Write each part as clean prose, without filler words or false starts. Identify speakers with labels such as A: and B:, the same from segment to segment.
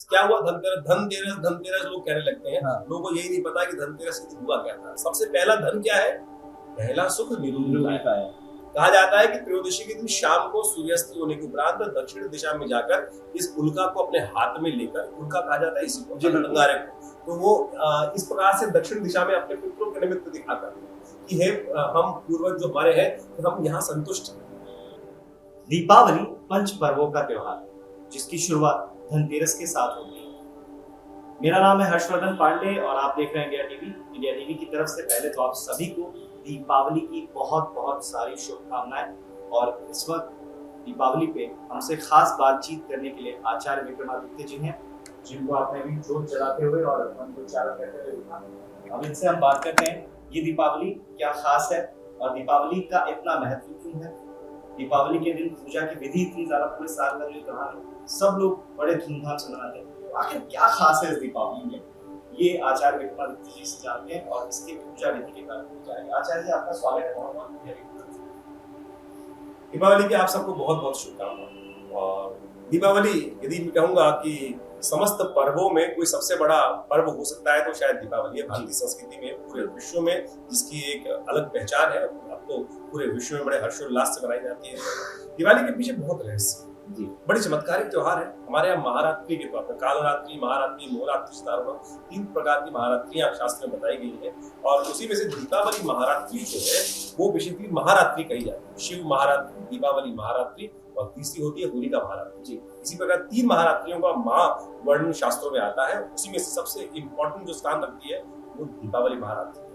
A: क्या हुआ धनतेरस धनतेरस धनतेरस लोग कहने लगते हैं।
B: हाँ।
A: लोगों को यही नहीं पता कि धनतेरस के दिन हुआ क्या था। सबसे पहला धन क्या है? पहला सुख निरूपण का है। कहा जाता है कि त्रयोदशी के दिन शाम को सूर्यास्त होने के उपरांत दक्षिण दिशा में जाकर इस उल्का को अपने हाथ में लेकर, उल्का कहा जाता है इसी को, अंगारे को, तो वो इस प्रकार से दक्षिण दिशा में अपने पितरों के निमित्त दिखाता है कि हे हम पूर्वज जो हमारे हैं, तो हम यहाँ संतुष्ट हैं।
B: दीपावली पंच पर्वों का त्योहार जिसकी शुरुआत धनतेरस के साथ होती है। मेरा नाम है हर्षवर्धन पांडे और आप देख रहे हैं इंडिया टीवी। इंडिया टीवी की तरफ से पहले तो आप सभी को दीपावली की बहुत बहुत सारी शुभकामनाएं। और इस वक्त दीपावली पे हमसे खास बातचीत करने के लिए आचार्य विक्रमादित्य जी हैं, जिनको आपने भी जोत जलाते हुए और मन को चारा करते हुए देखा। अब इनसे हम बात करते हैं ये दीपावली क्या खास है और दीपावली का इतना महत्व क्यों है। दीपावली के दिन पूजा की विधि इतनी ज्यादा पूरे साल भर में कहानी सब लोग बड़े धूमधाम से मनाते हैं, तो आखिर क्या खास है इस दीपावली में, ये आचार्य विक्रमादित्य जी से जानते हैं और इसकी पूजा विधि के बारे में जानेंगे। आचार्य जी आपका स्वागत है बहुत बहुत।
A: दीपावली की आप सबको बहुत बहुत शुभकामनाएं। और दीपावली यदि मैं कहूंगा कि समस्त पर्वों में कोई सबसे बड़ा पर्व हो सकता है तो शायद दीपावली है। भारतीय संस्कृति में पूरे विश्व में जिसकी एक अलग पहचान है, अब तो पूरे विश्व में बड़े हर्षोल्लास से मनाई जाती है। दिवाली के पीछे बहुत रहस्य जी, बड़ी चमत्कारिक त्योहार है। हमारे यहाँ महारात्रि के तौर पर कालरात्रि, महारात्रि, मोहरात्रि, सितारों 3 प्रकार की महारात्रियां शास्त्र में बताई गई है और उसी में से दीपावली महारात्रि जो है वो बेसिकली महारात्रि कही जाती है। शिव महारात्रि, दीपावली महारात्रि और तीसरी होती है होलिका महारात्रि जी। इसी प्रकार 3 महारात्रियों का महावर्ण शास्त्रों में आता है। उसी में से सबसे इंपॉर्टेंट जो स्थान रखती है वो दीपावली महारात्रि।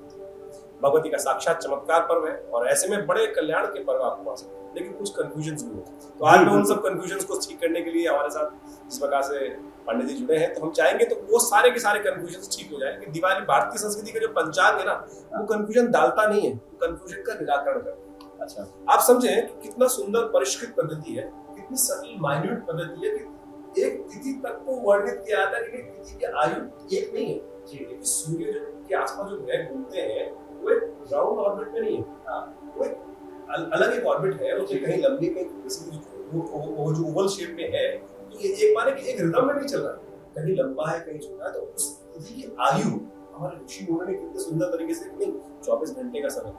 A: भगवती का साक्षात चमत्कार पर्व है और ऐसे में बड़े कल्याण के पर्व आपको आ सकते हैं, लेकिन कुछ कंफ्यूजन भी होते हैं। तो आज मैं उन सब कंफ्यूजन को ठीक करने के लिए हमारे साथ जिस प्रकार से पंडित जी जुड़े हैं, तो हम चाहेंगे तो वो सारे के सारे कंफ्यूजन ठीक हो जाए कि दिवाली भारतीय संस्कृति का जो पंचांग है ना, वो कंफ्यूजन डालता नहीं है, वो कंफ्यूजन का निराकरण करता है। अच्छा, आप समझें कि कितना सुंदर परिष्कृत पद्धति है, कितनी सरल माइन्यूट पद्धति है कि एक तिथि तक को वर्णित किया जाता है कि तिथि की आयु एक नहीं है जी। सूर्य के आसपास जो ग्रह घूमते हैं वो एक राउंड ऑर्बिट में नहीं है, वो एक अलग एक ऑर्बिट है, वो कहीं लंबी कहीं वो जो ओवल शेप में है, तो ये एक माने कि एक रिदम में नहीं चल रहा है, कहीं लंबा है कहीं छोटा है। तो उस तिथि की आयु हमारे ऋषि मुनियों ने कितने सुंदर तरीके से 24 घंटे का समय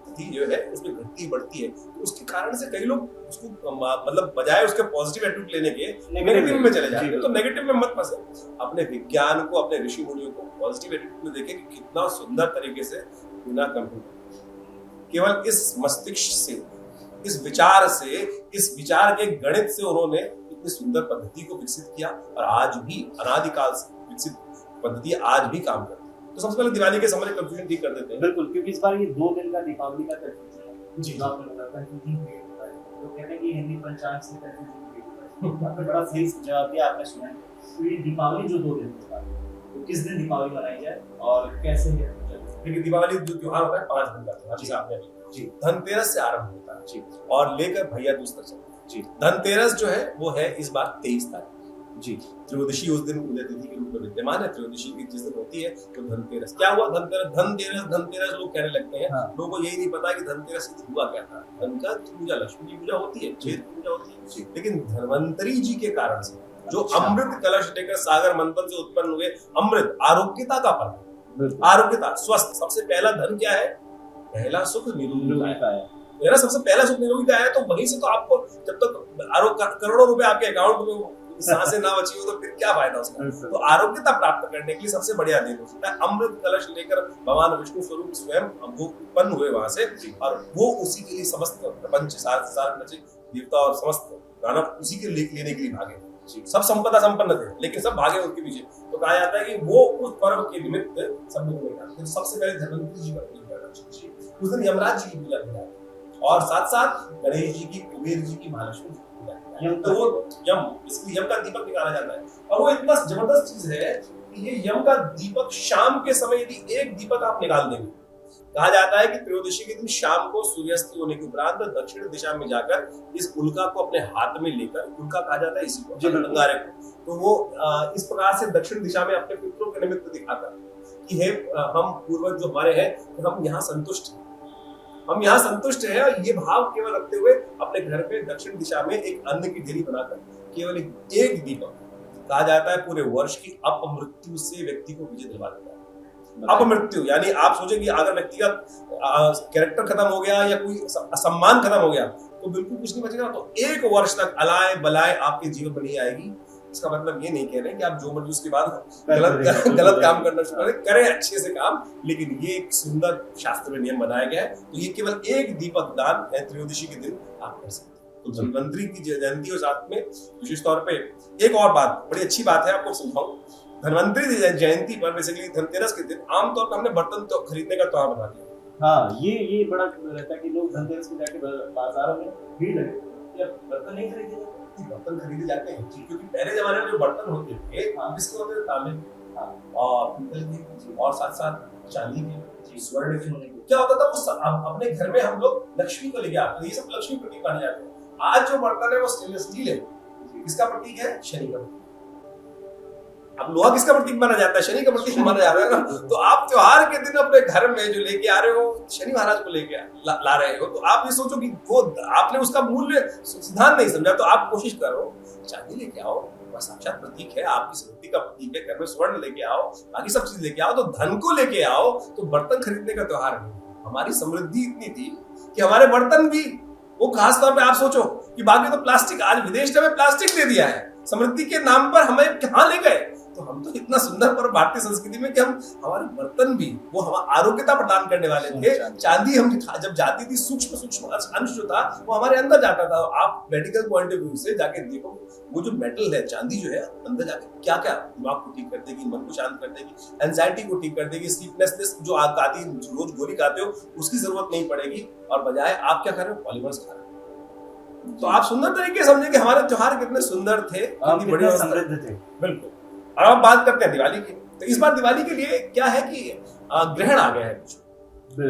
A: तिथि जो है उसमें घटती बढ़ती है। तो उसके कारण से कई लोग उसको मतलब बजाय उसके पॉजिटिव एटीट्यूड लेने के नेगेटिव में चले जाते हैं। तो नेगेटिव में मत फंसे, अपने विज्ञान को, अपने ऋषि मुनियों को पॉजिटिव एटीट्यूड में देखें कि कितना सुंदर तरीके से बिना कंप्यूटर केवल इस मस्तिष्क से, इस विचार से, इस विचार के गणित से उन्होंने इतनी सुंदर पद्धति को विकसित किया और आज भी अनादिकाल से विकसित पद्धति आज भी काम करती है। तो सबसे पहले दिवाली के समय कंफ्यूजन ठीक कर देते हैं।
B: बिल्कुल, क्योंकि इस बार ये 2 दिन का दीपावली का कंफ्यूजन है जी, कंफ्यूजन होता है। तो कहते हैं कि हिंदी पंचांग से कंफ्यूजन आपने बड़ा सही जवाब दिया, आपने सुना। तो ये दीपावली जो 2 दिन होता है, तो किस दिन दीपावली मनाई जाए और कैसे है?
A: देखिए दीपावली जो त्योहार होता है 5 दिन का त्योहार, जैसे आपने जी धनतेरस से आरंभ होता है जी और लेकर भैया दूज तक चलता है जी। धनतेरस जो है वो है इस बार 23 तारीख जी। त्रयोदशी उस दिन उदय तिथि के रूप में विद्यमान है। त्रयोदशी की जिस दिन होती है तो धनतेरस। क्या हुआ धनतेरस धनतेरस धनतेरस लोग कहने लगते हैं। लोगों को यही नहीं पता कि धनतेरस के दिन हुआ क्या था। धन का पूजा, लक्ष्मी की पूजा होती है, क्षेत्र की पूजा होती है, लेकिन धन्वंतरी जी के कारण से जो अमृत कलश लेकर सागर मंथन से उत्पन्न हुए अमृत, आरोग्यता का पर्व, आरोग्यता, स्वस्थ। सबसे पहला धन क्या है? पहला सुख निरोगिता है। मेरा सबसे पहला सुख निरोगिता है, तो वहीं से तो आपको जब तक करोड़ों रुपए आपके अकाउंट में सांसें ना बची हो तो फिर क्या फायदा उसका। तो आरोग्यता प्राप्त करने के लिए सबसे बढ़िया दिन होता है अमृत कलश लेकर भगवान विष्णु स्वरूप स्वयं वो उत्पन्न हुए वहां से और वो उसी के लिए समस्त प्रपंच सार देवता और समस्त दानव उसी के लेने के लिए भागे। सब संपदा संपन्न थे लेकिन सब भागे उनके पीछे। तो कहा जाता है कि वो उस पर्व के निमित्त सब लोग तो सबसे पहले धन्वंतरी जी का पूजा करना चाहिए। उस दिन यमराज जी की पूजा की जाती है और साथ साथ गणेश जी की, कुबेर जी की, महालक्ष्मी जी की पूजा। तो वो यम, इसलिए यम का दीपक निकाला जाता है और वो इतना जबरदस्त चीज है कि ये यम का दीपक शाम के समय यदि एक दीपक आप निकाल देंगे, कहा जाता है कि त्रयोदशी के दिन शाम को सूर्यास्त होने के उपरांत दक्षिण दिशा में जाकर इस उल्का को अपने हाथ में लेकर, उल्का कहा जाता है इसी को, अंगारे को, तो वो इस प्रकार से दक्षिण दिशा में अपने पितरों के निमित्त दिखाता है कि हे हम पूर्वज जो हमारे हैं, तो हम यहाँ संतुष्ट हैं, हम यहाँ संतुष्ट हैं। और ये भाव केवल रखते हुए अपने घर पे दक्षिण दिशा में एक अन्न की ढेरी बनाकर केवल एक दीपक कहा जाता है पूरे वर्ष की अपमृत्यु से व्यक्ति को विजय दिलवा देता है। अपमृत्यु यानी आप सोचें कि अगर व्यक्ति का कैरेक्टर खत्म हो गया या कोई सम्मान खत्म हो गया तो बिल्कुल कुछ नहीं बचेगा। तो एक वर्ष तक अलाए बलाए आपके जीवन में नहीं आएगी। इसका मतलब ये नहीं कह रहे कि आप जो मर्जी उसके बाद गलत काम करना शुरू करें अच्छे से काम, लेकिन ये एक सुंदर शास्त्र में नियम बनाया गया है। तो ये केवल एक दीपक दान त्रयोदशी के दिन आप कर सकते हैं। तो धन्वंतरी की जयंती और साथ में विशेष तौर पे एक और बात, बड़ी अच्छी बात है, आपको समझाऊं। धन्वंतरी जयंती पर बेसिकली धनतेरस के दिन आमतौर पर हमने बर्तन तो खरीदने का त्योहार बना दिया।
B: हाँ, ये बड़ा रहता है कि लोग धनतेरस में जाके बाजारों में भीड़ लगे, बर्तन नहीं खरीदे,
A: बर्तन खरीदे जाते हैं क्योंकि पहले जमाने में जो बर्तन होते थे किसके होते थे? तांबे और पीतल के और साथ साथ चांदी के, स्वर्ण के। क्या होता था वो अपने घर में हम लोग लक्ष्मी को लेके आते, ये सब लक्ष्मी प्रतीक माने जाते हैं। आज जो बर्तन है वो स्टेनलेस स्टील है, किसका प्रतीक है? शनि का। अब लोहा किसका प्रतीक माना जाता है? शनि का प्रतीक माना जाता है ना। तो आप त्योहार के दिन अपने घर में जो लेके आ रहे हो शनि महाराज को लेके ला रहे हो, तो आप ये सोचो कि वो आपने उसका मूल्य सिद्धांत नहीं समझा। तो आप कोशिश करो चांदी लेके आओ, साक्षात प्रतीक है, आपकी समृद्धि का प्रतीक है। घर में स्वर्ण लेके आओ, बाकी सब चीज लेके आओ, तो धन को लेके आओ। तो बर्तन खरीदने का त्योहार नहीं। हमारी समृद्धि इतनी थी कि हमारे बर्तन भी, वो खास तौर पे आप सोचो कि बाकी तो प्लास्टिक, आज विदेश ने हमें प्लास्टिक दे दिया है, समृद्धि के नाम पर हमें कहाँ ले गए। तो हम तो इतना सुंदर पर भारतीय संस्कृति में कि हम हमारे बर्तन भी वो हम आरोग्यता प्रदान करने वाले थे। चांदी हम जब जाती थी, सूक्ष्म अंश जो था वो हमारे अंदर जाता था। आप मेडिकल पॉइंट ऑफ व्यू से जाके देखो, वो जो मेटल है, चांदी जो है, अंदर जाके क्या क्या दिमाग को ठीक कर देगी, मन को शांत कर देगी, एंजाइटी को ठीक कर देगी, स्लीपलेसनेस जो आप आती रोज गोली खाते हो उसकी जरूरत नहीं पड़ेगी। और बजाय आप क्या कर रहे हो? पॉलीमर्स खा रहे हो। तो आप सुंदर तरीके से समझे कि हमारे त्योहार कितने सुंदर थे, कितनी बड़ी समृद्ध थे। बिल्कुल। और अब बात करते हैं दिवाली की। तो इस बार दिवाली के लिए क्या है कि ग्रहण आ गया है,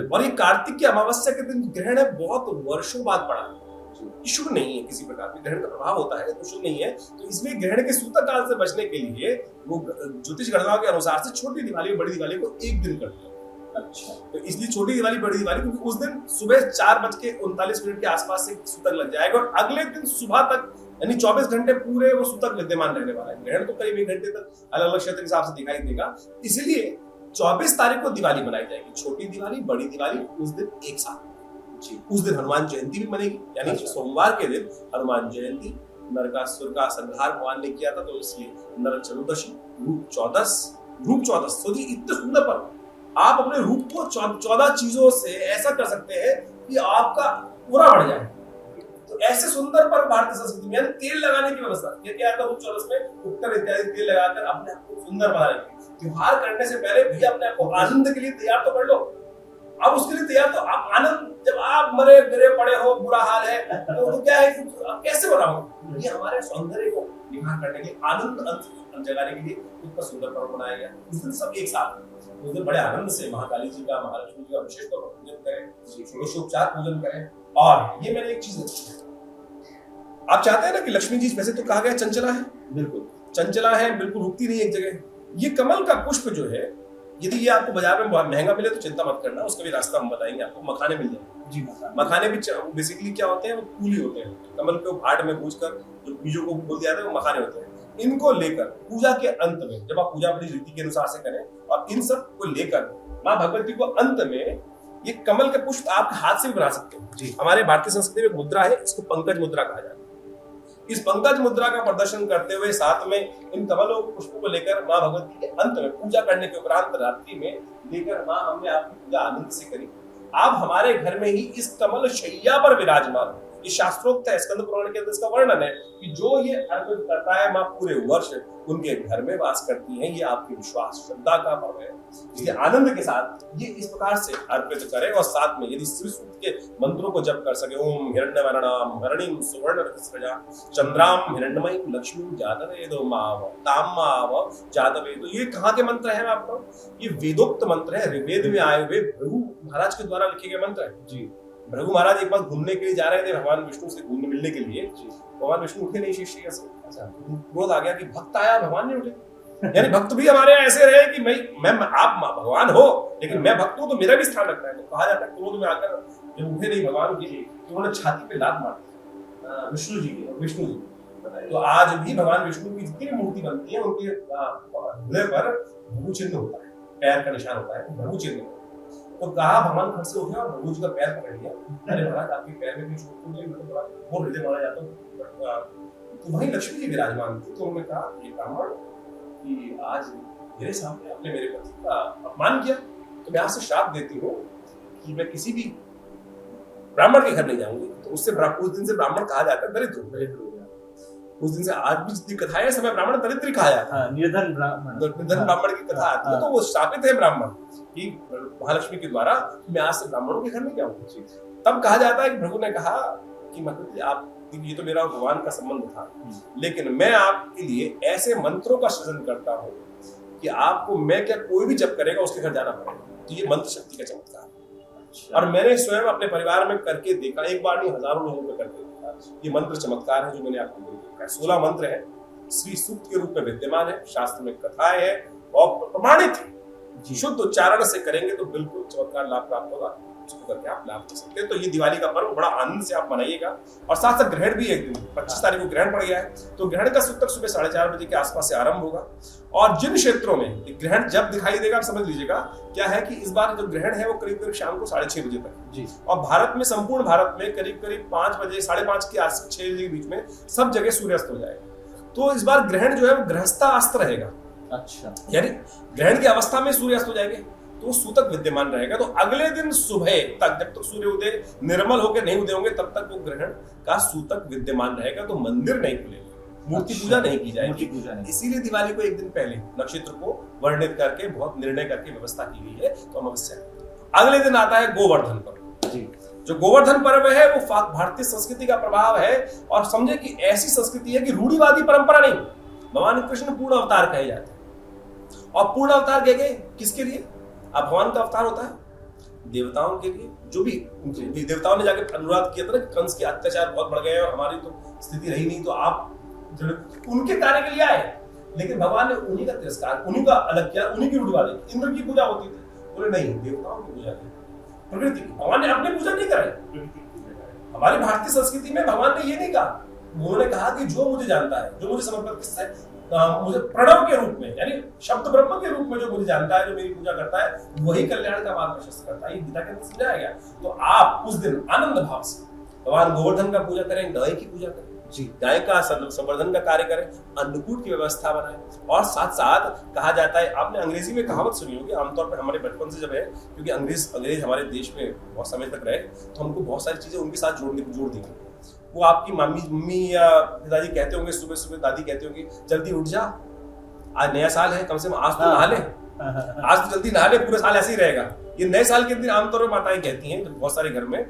A: और ये कार्तिक की अमावस्या के दिन ग्रहण है, बहुत वर्षों बाद पड़ा है। शुभ नहीं है किसी प्रकार के, ग्रहण का प्रभाव होता है तो शुभ नहीं है। तो इसलिए ग्रहण के सूतक काल से बचने के लिए वो ज्योतिष गणनाओं के अनुसार से छोटी दिवाली और बड़ी दिवाली को एक दिन करते हैं। अच्छा, तो इसलिए छोटी दिवाली बड़ी दिवाली, क्योंकि उस दिन सुबह 4:39 के आसपास से सूतक लग जाएगा और अगले दिन सुबह तक यानी 24 घंटे पूरे वो सूतक विद्यमान रहने वाला है। ग्रहण तो करीब 1 घंटे तक अलग अलग क्षेत्र के हिसाब से दिखाई देगा। इसलिए 24 तारीख को दिवाली मनाई जाएगी, छोटी दिवाली बड़ी दिवाली उस दिन एक साथ जी। उस दिन हनुमान जयंती भी मनेगी, यानी सोमवार के दिन हनुमान जयंती। नरकासुर का संहार भगवान ने किया था, तो इसलिए नरक चतुर्दशी, रूप 14 सोचिए इतने सुंदर पर्व। आप अपने रूप को 14 चीजों से ऐसा कर सकते हैं कि आपका पूरा बढ़ जाए। तो ऐसे सुंदर पर भारतीय संस्कृति में तेल लगाने की व्यवस्था क्या आता है? रूप 14 में उपकर इत्यादि तेल लगाकर अपने आप को सुंदर बना लेंगे। त्योहार करने से पहले भैया अपने आप को आनंद के लिए तैयार तो कर लो। अब उसके लिए तैयार तो आप आनंद, जब आप मरे गिरे पड़े हो, बुरा हाल है, तो क्या है, आप कैसे बनाओगे? ये हमारे सौंदर्य को निखार करने के लिए, आनंद जगाने के लिए इतना सुंदर पर्व बनाया गया। उस दिन सब एक साथ, उस दिन बड़े आनंद से महाकाली जी का, महालक्ष्मी जी का विशेष तौर पर पूजन करें, षोडशोपचार पूजन करें। और ये मैंने एक चीज देखी, आप चाहते हैं ना कि लक्ष्मी जी, वैसे तो कहा गया चंचला है, बिल्कुल चंचला है, बिल्कुल रुकती नहीं एक जगह। ये कमल का पुष्प जो है, यदि ये आपको बाजार में बहुत महंगा मिले तो चिंता मत करना, उसका भी रास्ता हम बताएंगे आपको। मखाने मिल जाएंगे जी। मखाने भी बेसिकली क्या होते हैं? वो फूल होते हैं, कमल को भाट में भूनकर जो बीजों को बोल दिया जाता है वो मखाने होते हैं। इनको लेकर पूजा के अंत में, जब आप पूजा अपनी रीति के अनुसार से करें, और इन सब को लेकर माँ भगवती को अंत में ये कमल के पुष्प आप हाथ से भी बना सकते हैं जी। हमारे भारतीय संस्कृति में एक मुद्रा है, इसको पंकज मुद्रा कहा जाता है। इस पंकज मुद्रा का प्रदर्शन करते हुए साथ में इन कमलों पुष्पों को लेकर माँ भगवती के अंत में पूजा करने के उपरांत रात्रि में लेकर माँ हमने आपकी पूजा आनंद से करी। आप हमारे घर में ही इस कमल शैया पर विराजमान, ये शास्त्रोक्त है, स्कंद पुराण के अंदर इसका वर्णन है कि जो ये अर्पित करता है, माँ पूरे वर्ष उनके घर में वास करती हैं। ये आपकी विश्वास श्रद्धा का पर्व है, इसलिए आनंद के साथ ये इस प्रकार से अर्पित करें। और साथ में यदि श्री सूक्त के मंत्रों को जप कर सके, ओम हिरण्यवर्णाम हरणीम सुवर्णरथस्रजा चंद्राम हिरण्यमयीं लक्ष्मीं जातवेदो माव ताम माव जातवेदो, ये कहाँ के मंत्र हैं आपको? ये वेदोक्त मंत्र है, ऋग्वेद में आए हुए भृगु महाराज के द्वारा लिखे गए मंत्र है जी। भृगु महाराज एक बार घूमने के लिए जा रहे थे भगवान विष्णु से घूमने मिलने के लिए, भगवान विष्णु उठे नहीं शिष्य से। क्रोध आ गया कि भक्त आया, भगवान नहीं उठे। यानी भक्त भी हमारे यहाँ ऐसे रहे कि मैं आप भगवान हो लेकिन मैं भक्त हूँ तो मेरा भी स्थान रखता है। तो कहा जाता है क्रोध में आकर जब उठे नहीं भगवान के लिए, तो उन्होंने छाती पे लात मार दी विष्णु जी।
B: बताइए।
A: तो आज भी भगवान विष्णु की जितनी भी मूर्ति बनती है उनके हृदय पर भृगु चिन्ह होता है, पैर का निशान होता है, भृगु चिन्ह। तो कहा भगवान खड़ से उठे और भृगु जी का पैर पकड़ लिया। अरे महाराज आपके पैर में भी चोट तो नहीं, मतलब वो हृदय माना जाता है। तो वहीं लक्ष्मी जी विराजमान थी। तो उन्होंने कहा ये ब्राह्मण कि आज मेरे सामने आपने मेरे पति का अपमान किया, तो मैं आपसे श्राप देती हूँ कि मैं किसी भी ब्राह्मण के घर नहीं जाऊंगी। तो उस दिन से ब्राह्मण कहा जाता है दरिद्र हो गया। उस दिन से आज भी जितनी कथाएं हैं समय ब्राह्मण दरिद्र कहा जाता है।
B: निर्धन ब्राह्मण
A: की कथा आती है। तो वो शापित है ब्राह्मण कि महालक्ष्मी के द्वारा मैं आज से ब्राह्मणों के घर नहीं जाऊंगी। तब कहा जाता है कि भृगु ने कहा कि मतलब आप, ये तो मेरा भगवान का संबंध था, लेकिन मैं आपके लिए ऐसे मंत्रों का सृजन करता हूँ कि आपको मैं क्या कोई भी जप करेगा उसके घर जाना पड़ेगा। तो ये मंत्र शक्ति का चमत्कार है। और मैंने स्वयं अपने परिवार में करके देखा, एक बार नहीं हजारों लोगों को करके देखा। ये मंत्र चमत्कार है जो मैंने आपको देखा है। 16 मंत्र है, श्री सूक्त के रूप में विद्यमान है, शास्त्र में कथाएं हैं और प्रमाणित है। शुद्ध उच्चारण से करेंगे तो बिल्कुल चमत्कार लाभ प्राप्त होगा, उसको करके आप लाभ ले सकते हैं। तो ये दिवाली का पर्व बड़ा आनंद से आप मनाइएगा। और साथ साथ ग्रहण भी एक दिन 25 तारीख को ग्रहण पड़ गया है। तो ग्रहण का सूतक सुबह 4:30 बजे के आसपास से आरंभ होगा। और जिन क्षेत्रों में ग्रहण जब दिखाई देगा आप समझ लीजिएगा क्या है कि इस बार जो ग्रहण है वो करीब करीब शाम को 6:30 बजे तक जी। और भारत में, संपूर्ण भारत में करीब करीब 5 बजे 5:30 के आस 6 बजे के बीच में सब जगह सूर्यास्त हो जाएगा। तो इस बार ग्रहण जो है वो गृहस्थास्त रहेगा। अच्छा, यानी ग्रहण की अवस्था में सूर्यास्त हो जाएंगे तो सूतक विद्यमान रहेगा। तो अगले दिन सुबह तक, जब तक सूर्योदय निर्मल होकर नहीं उदय होंगे तब तक वो ग्रहण का सूतक विद्यमान रहेगा। तो मंदिर नहीं खुलेगा, मूर्ति पूजा नहीं की जाएगी। इसीलिए दिवाली को एक दिन पहले नक्षत्र को वर्णित करके बहुत निर्णय करके व्यवस्था की गई है। तो हम अवश्य, अगले दिन आता है गोवर्धन पर्व जी। जो गोवर्धन पर्व है वो भारतीय संस्कृति का प्रभाव है। और समझे कि ऐसी संस्कृति है कि रूढ़िवादी परंपरा नहीं। भगवान कृष्ण पूर्ण अवतार कहे जाते हैं। और पूर्ण अवतार कहे गए किसके लिए? अब भगवान का अवतार होता है देवताओं के लिए। जो भी देवताओं ने जाके अनुरोध किया था ना, कंस के अत्याचार बहुत बढ़ गए और हमारी तो स्थिति रही नहीं, तो आप उनके कार्य के लिए आए। लेकिन भगवान ने उन्हीं का तिरस्कार, उन्हीं का अलग किया, उन्हीं की रूढ़िवादी। इंद्र की पूजा होती थी, बोले नहीं देवताओं की पूजा की, प्रकृति की। भगवान ने अपनी पूजा नहीं कराई। हमारी भारतीय संस्कृति में भगवान ने ये नहीं कहा। उन्होंने कहा कि जो मुझे जानता है, जो मुझे समर्पित किससे, मुझे प्रणव के रूप में, यानी शब्द ब्रह्म के रूप में जो मुझे जानता है, जो मेरी पूजा करता है, वही कल्याण का मार्ग प्रशस्त करता है। ये गीता के अंदर समझाया गया। तो आप उस दिन आनंद भाव से भगवान गोवर्धन का पूजा करें, गाय की पूजा करें जी, गाय का संवर्धन का कार्य करें, अन्नकूट की व्यवस्था बनाएं। और साथ साथ कहा जाता है, आपने अंग्रेजी में कहावत सुनी होगी, आमतौर पर हमारे बचपन से जब है, क्योंकि अंग्रेज हमारे देश में बहुत समय तक रहे, तो हमको बहुत सारी चीजें उनके साथ जोड़ दी। वो आपकी मम्मी या पिताजी कहते होंगे, सुबह सुबह दादी कहते होंगे जल्दी उठ जा, आज नया साल है, कम से कम आज तो नहा ले, आज तो जल्दी नहा ले, पूरे साल ऐसे ही रहेगा। ये नए साल के दिन आमतौर पर माताएं कहती हैं बहुत सारे घर में।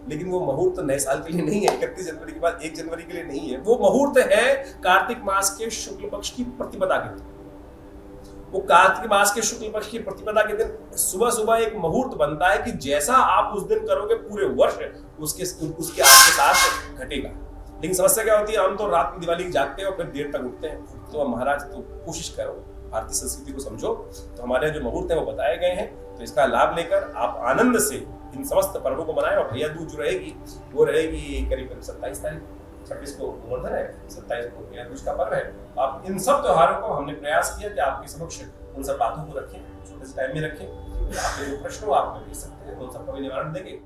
A: लेकिन वो मुहूर्त नए साल के लिए नहीं है, 31 जनवरी के बाद 1 जनवरी के लिए नहीं है। वो मुहूर्त है कार्तिक मास के शुक्ल पक्ष की प्रतिपदा के दिन। वो कार्तिक मास के शुक्ल पक्ष की प्रतिपदा के दिन सुबह सुबह एक मुहूर्त बनता है कि जैसा आप उस दिन करोगे पूरे वर्ष उसके आपके साथ घटेगा। लेकिन समस्या क्या होती है, हम तो रात में दिवाली जागते हैं और फिर देर तक उठते हैं। तो महाराज तो कोशिश करो, भारतीय संस्कृति को समझो। तो हमारे जो मुहूर्त है वो बताए गए हैं, तो इसका लाभ लेकर आप आनंद से इन समस्त पर्वों को मनाएं। और भैया दूज जो रहेगी वो रहेगी करीब 27 तारीख, 26 को गोवर्धन है, 27 को भैया दूज का पर्व है। आप इन सब त्योहारों को हमने प्रयास किया कि आपके समक्ष उन सब बातों को रखें, छोटे से टाइम में रखें। आपके जो प्रश्न हो आप भेज सकते हैं, उन सबका भी निवारण देंगे।